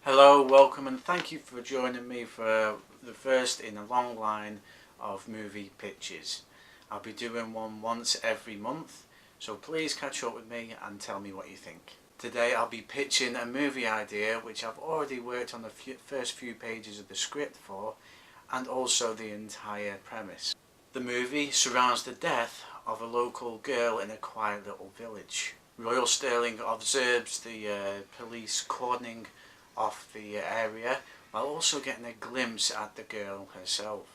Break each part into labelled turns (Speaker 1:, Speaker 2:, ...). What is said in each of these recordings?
Speaker 1: Hello, welcome and thank you for joining me for the first in a long line of movie pitches. I'll be doing one once every month, so please catch up with me and tell me what you think. Today I'll be pitching a movie idea which I've already worked on the first few pages of the script for, and also the entire premise. The movie surrounds the death of a local girl in a quiet little village. Royal Sterling observes the police cordoning off the area while also getting a glimpse at the girl herself.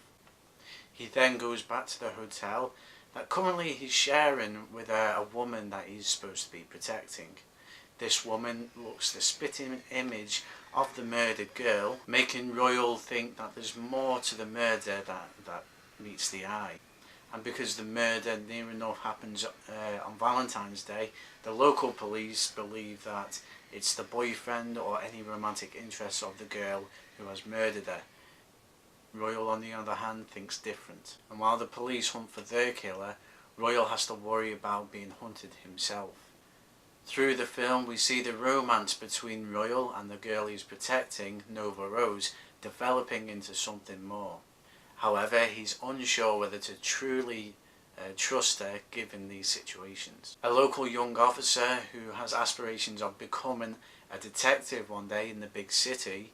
Speaker 1: He then goes back to the hotel that currently he's sharing with a woman that he's supposed to be protecting. This woman looks the spitting image of the murdered girl, making Royal think that there's more to the murder that meets the eye. And because the murder near enough happens on Valentine's Day, the local police believe that it's the boyfriend or any romantic interest of the girl who has murdered her. Royal, on the other hand, thinks different. And while the police hunt for their killer, Royal has to worry about being hunted himself. Through the film, we see the romance between Royal and the girl he's protecting, Nova Rose, developing into something more. However, he's unsure whether to truly trust her given these situations. A local young officer who has aspirations of becoming a detective one day in the big city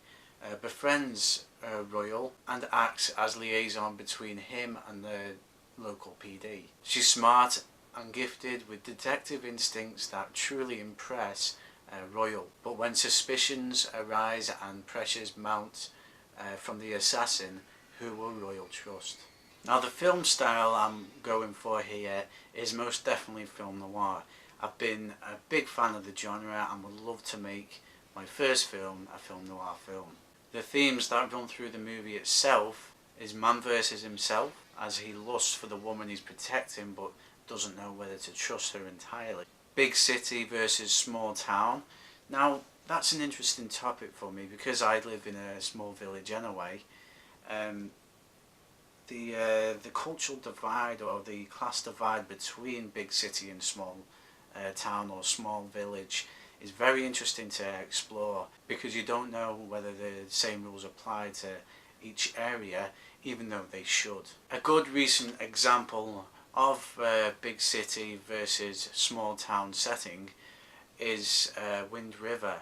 Speaker 1: befriends Royal and acts as liaison between him and the local PD. She's smart and gifted with detective instincts that truly impress Royal. But when suspicions arise and pressures mount from the assassin, who will Royal trust? Now, the film style I'm going for here is most definitely film noir. I've been a big fan of the genre and would love to make my first film a film noir film. The themes that run through the movie itself is man versus himself, as he lusts for the woman he's protecting but doesn't know whether to trust her entirely. Big city versus small town. Now, that's an interesting topic for me because I live in a small village anyway. The cultural divide or the class divide between big city and small town or small village is very interesting to explore, because you don't know whether the same rules apply to each area, even though they should. A good recent example of big city versus small town setting is Wind River,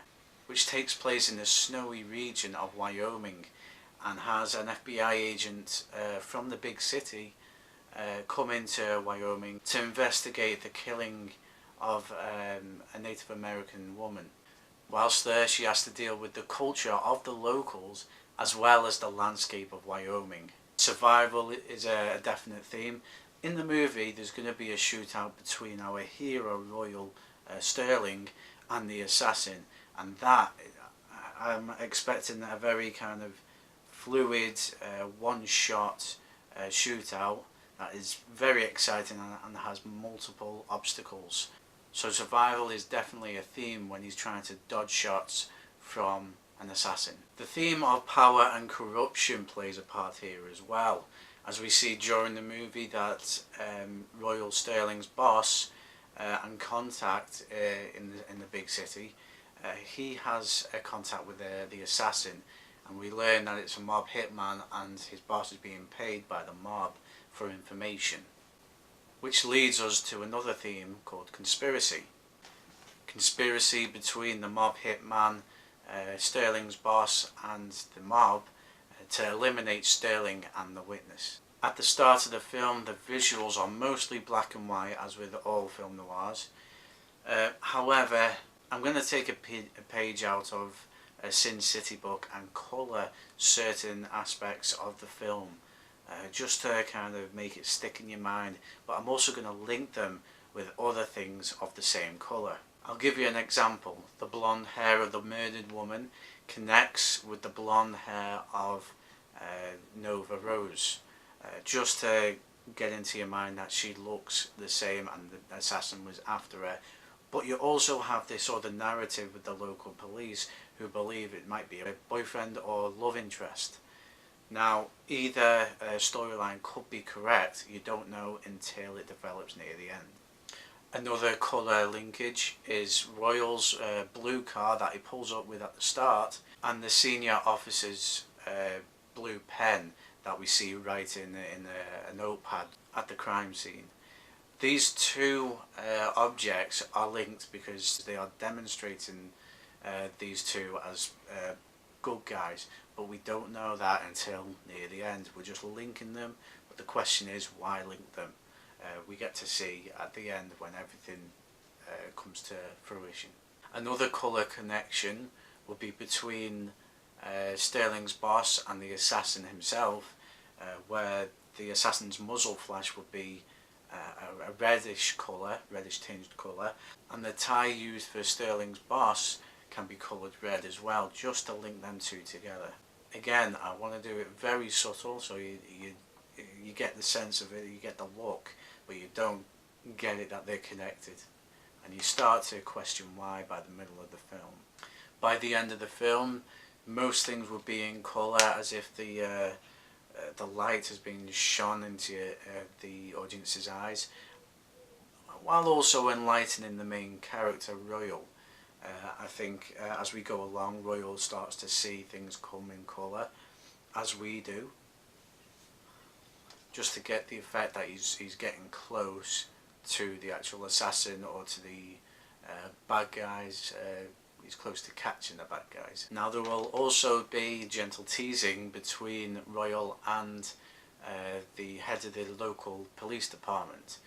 Speaker 1: which takes place in the snowy region of Wyoming and has an FBI agent from the big city come into Wyoming to investigate the killing of a Native American woman. Whilst there, she has to deal with the culture of the locals as well as the landscape of Wyoming. Survival is a definite theme. In the movie, there's going to be a shootout between our hero, Royal Sterling, and the assassin, and that I'm expecting a very kind of fluid, one-shot shootout that is very exciting and has multiple obstacles. So survival is definitely a theme when he's trying to dodge shots from an assassin. The theme of power and corruption plays a part here as well, as we see during the movie that Royal Sterling's boss and contact in the big city, he has a contact with the assassin, and we learn that it's a mob hitman and his boss is being paid by the mob for information. Which leads us to another theme called conspiracy. Conspiracy between the mob hitman, Sterling's boss, and the mob to eliminate Sterling and the witness. At the start of the film, the visuals are mostly black and white, as with all film noirs. However, I'm going to take a page out of a Sin City book and colour certain aspects of the film just to kind of make it stick in your mind, but I'm also going to link them with other things of the same colour. I'll give you an example. The blonde hair of the murdered woman connects with the blonde hair of Nova Rose, just to get into your mind that she looks the same and the assassin was after her. But you also have this other narrative with the local police who believe it might be a boyfriend or love interest. Now, either storyline could be correct, you don't know until it develops near the end. Another colour linkage is Royal's blue car that he pulls up with at the start and the senior officer's blue pen that we see right in a notepad at the crime scene. These two objects are linked because they are demonstrating these two as good guys, but we don't know that until near the end. We're just linking them, but the question is, why link them? We get to see at the end when everything comes to fruition. Another colour connection will be between Sterling's boss and the assassin himself, where the assassin's muzzle flash would be a reddish colour, reddish tinged colour, and the tie used for Sterling's boss can be coloured red as well, just to link them two together. Again, I want to do it very subtle, so you get the sense of it, you get the look, but you don't get it that they're connected. And you start to question why by the middle of the film. By the end of the film, most things will be in colour, as if the light has been shone into the audience's eyes, while also enlightening the main character, Royal. I think as we go along, Royal starts to see things come in colour, as we do, just to get the effect that he's getting close to the actual assassin or to the bad guys. He's close to catching the bad guys. Now there will also be gentle teasing between Royal and the head of the local police department.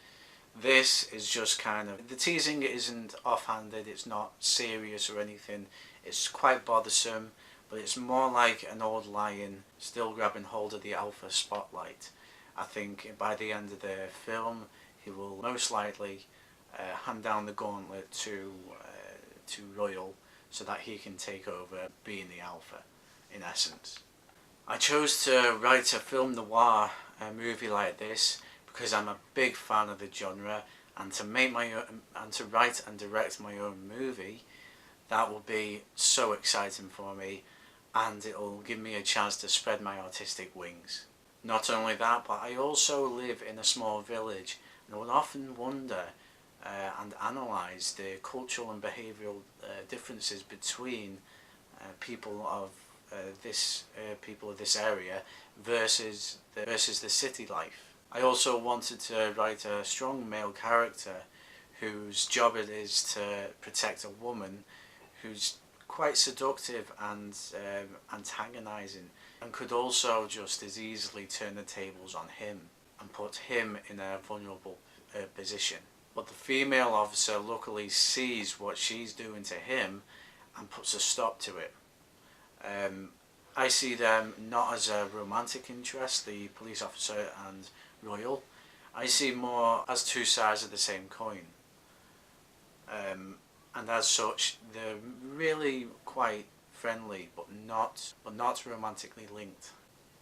Speaker 1: This is just kind of, the teasing isn't offhanded, it's not serious or anything, it's quite bothersome, but it's more like an old lion still grabbing hold of the alpha spotlight. I think by the end of the film he will most likely hand down the gauntlet to Royal, so that he can take over being the alpha, in essence. I chose to write a film noir movie like this because I'm a big fan of the genre, and to make my own, and to write and direct my own movie, that will be so exciting for me, and it will give me a chance to spread my artistic wings. Not only that, but I also live in a small village, and I would often wonder and analyse the cultural and behavioural differences between people of this area versus the city life. I also wanted to write a strong male character whose job it is to protect a woman who's quite seductive and antagonising, and could also just as easily turn the tables on him and put him in a vulnerable position. But the female officer luckily sees what she's doing to him and puts a stop to it. I see them not as a romantic interest, the police officer and Royal. I see more as two sides of the same coin. And as such, they're really quite friendly, but not romantically linked.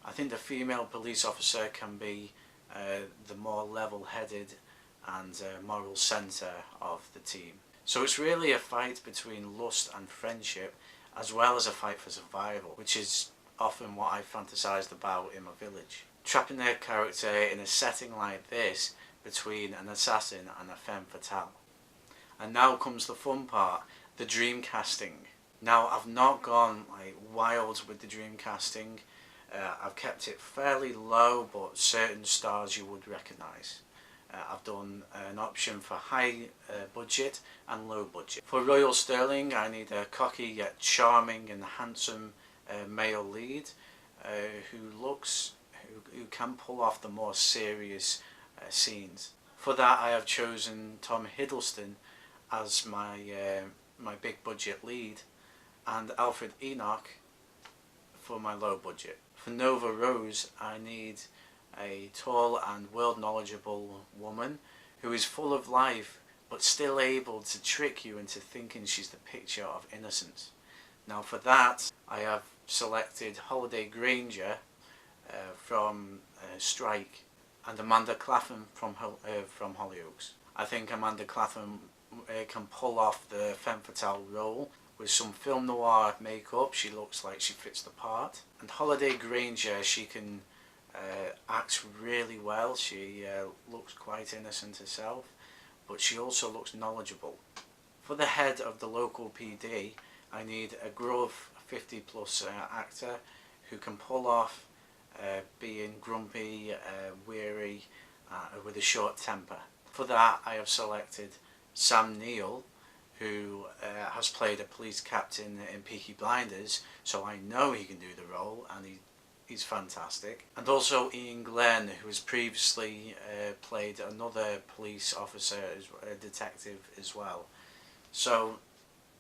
Speaker 1: I think the female police officer can be the more level-headed and moral centre of the team. So it's really a fight between lust and friendship, as well as a fight for survival, which is often what I fantasised about in my village. Trapping their character in a setting like this between an assassin and a femme fatale. And now comes the fun part, the dream casting. Now I've not gone like wild with the dream casting. I've kept it fairly low, but certain stars you would recognise. I've done an option for high budget and low budget. For Royal Sterling, I need a cocky yet charming and handsome male lead who can pull off the more serious scenes. For that, I have chosen Tom Hiddleston as my big budget lead, and Alfred Enoch for my low budget. For Nova Rose, I need a tall and world knowledgeable woman who is full of life but still able to trick you into thinking she's the picture of innocence. Now for that, I have selected Holiday Granger from Strike and Amanda Clapham from Hollyoaks. I think Amanda Clapham can pull off the femme fatale role. With some film noir makeup, she looks like she fits the part. And Holiday Granger, she can acts really well. She looks quite innocent herself, but she also looks knowledgeable. For the head of the local PD, I need a gruff 50 plus actor who can pull off being grumpy, weary, with a short temper. For that I have selected Sam Neill, who has played a police captain in Peaky Blinders, so I know he can do the role, and he's fantastic. And also Ian Glenn, who has previously played another police officer, a detective as well. So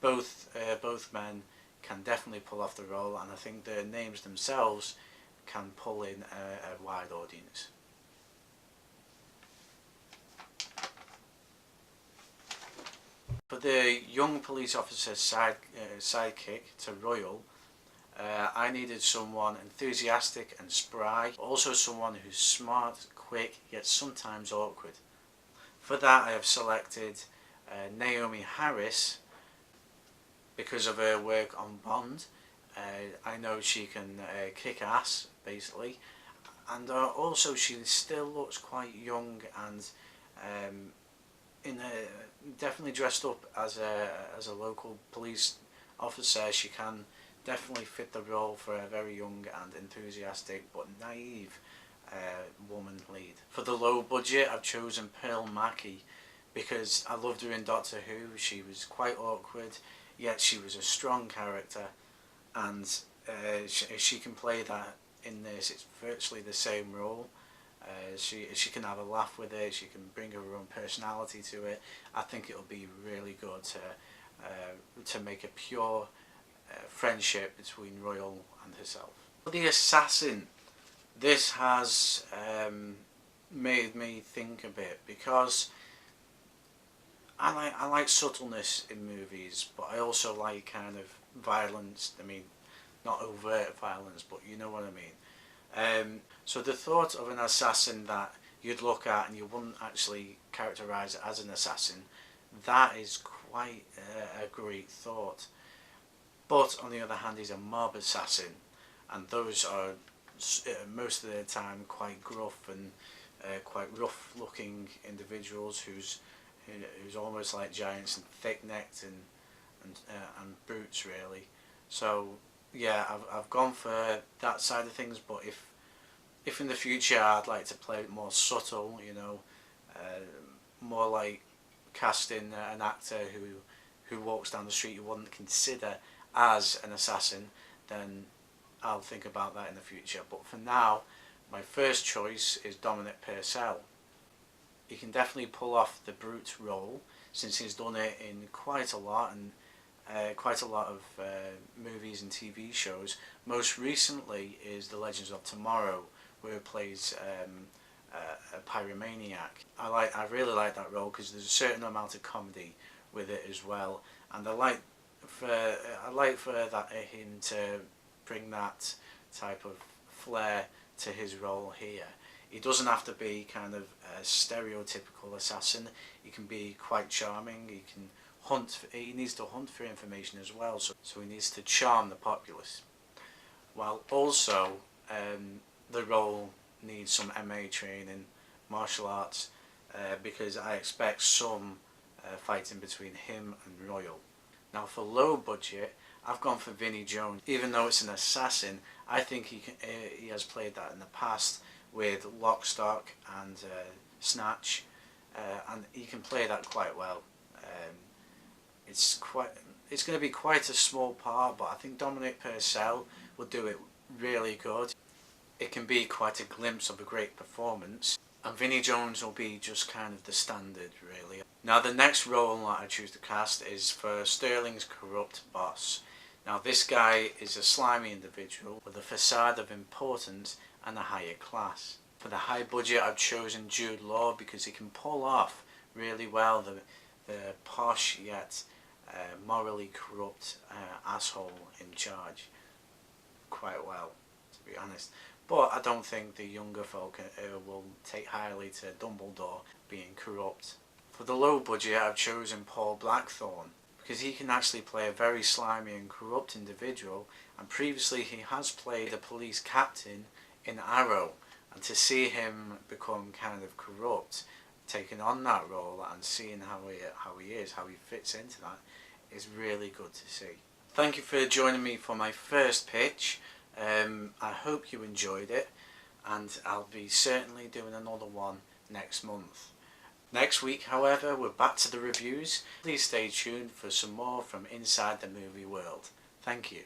Speaker 1: both men can definitely pull off the role, and I think their names themselves can pull in a wide audience. For the young police officer's sidekick to Royal, I needed someone enthusiastic and spry, but also someone who's smart, quick, yet sometimes awkward. For that I have selected Naomi Harris because of her work on Bond. I know she can kick ass, basically, and also she still looks quite young and definitely dressed up as a local police officer. She can definitely fit the role for a very young and enthusiastic but naive woman lead. For the low budget I've chosen Pearl Mackie because I loved her in Doctor Who. She was quite awkward, yet she was a strong character, and she can play that in this. It's virtually the same role. She can have a laugh with it, she can bring her own personality to it. I think it'll be really good to make a pure friendship between Royal and herself. For the assassin, this has made me think a bit, because I like subtleness in movies, but I also like kind of violence. I mean, not overt violence, but you know what I mean. So the thought of an assassin that you'd look at and you wouldn't actually characterise it as an assassin, that is quite a great thought. But on the other hand, he's a mob assassin, and those are most of the time quite gruff and quite rough looking individuals who's almost like giants and thick-necked and brutes, really. So yeah, I've gone for that side of things, but if in the future I'd like to play it more subtle, you know, more like casting an actor who walks down the street you wouldn't consider as an assassin, then I'll think about that in the future. But for now, my first choice is Dominic Purcell. He can definitely pull off the brute role, since he's done it in quite a lot, and quite a lot of movies and TV shows. Most recently is The Legends of Tomorrow, where he plays a pyromaniac. I really like that role because there's a certain amount of comedy with it as well, and I like for him to bring that type of flair to his role here. He doesn't have to be kind of a stereotypical assassin. He can be quite charming. He can hunt. He needs to hunt for information as well. So he needs to charm the populace. While also the role needs some MA training, martial arts, because I expect some fighting between him and Royal. Now for low budget, I've gone for Vinnie Jones. Even though it's an assassin, I think he has played that in the past with Lock, Stock and Snatch, and he can play that quite well. It's going to be quite a small part, but I think Dominic Purcell will do it really good. It can be quite a glimpse of a great performance, and Vinnie Jones will be just kind of the standard, really. Now the next role that I choose to cast is for Sterling's corrupt boss. Now this guy is a slimy individual with a facade of importance and a higher class. For the high budget, I've chosen Jude Law because he can pull off really well the posh yet morally corrupt asshole in charge quite well, to be honest. But I don't think the younger folk will take highly to Dumbledore being corrupt. For the low budget, I've chosen Paul Blackthorne because he can actually play a very slimy and corrupt individual, and previously he has played a police captain in Arrow, and to see him become kind of corrupt, taking on that role and seeing how he is, how he fits into that, is really good to see. Thank you for joining me for my first pitch. I hope you enjoyed it, and I'll be certainly doing another one next month. Next week, however, we're back to the reviews. Please stay tuned for some more from inside the movie world. Thank you.